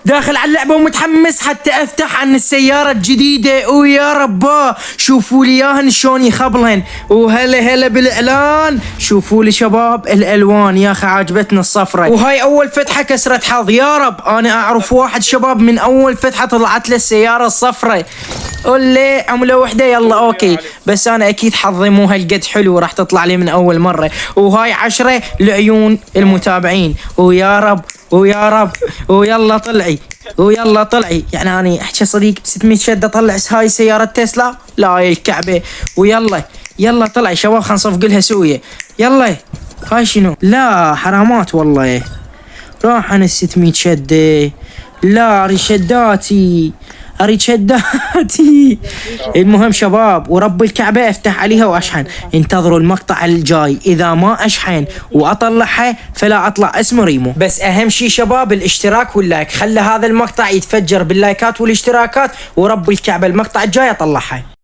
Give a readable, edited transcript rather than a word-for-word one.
داخل على اللعبة ومتحمس حتى افتح عن السيارة الجديدة. ويا رباه شوفوا لي اياهن شلون يخبلهن. وهلا هلا بالاعلان. شوفوا لي شباب الالوان يا اخي عجبتنا الصفرة. وهاي اول فتحة كسرت حظ. يا رب انا اعرف واحد شباب من اول فتحة طلعت له السيارة الصفرة. قول لي عملة وحدة يلا اوكي. بس انا اكيد حظي مو هالقد حلو راح تطلع لي من اول مرة. وهاي 10 لعيون المتابعين. ويا رب ويا رب ويلا طلعي ويلا طلعي. يعني أنا أحكي صديق ب 600 شدة طلع هاي سيارة تسلا. لا يا الكعبة. ويلا يلا طلعي شباب خلنا نصفق لها سوية. يلا هاي شنو؟ لا حرامات والله. راح عن 600 شدة. لا اريد شداتي اريد شداتي. المهم شباب ورب الكعبة افتح عليها واشحن. انتظروا المقطع الجاي. اذا ما اشحن واطلعها فلا اطلع اسم ريمو. بس اهم شي شباب الاشتراك واللايك. خلى هذا المقطع يتفجر باللايكات والاشتراكات ورب الكعبة المقطع الجاي اطلعها.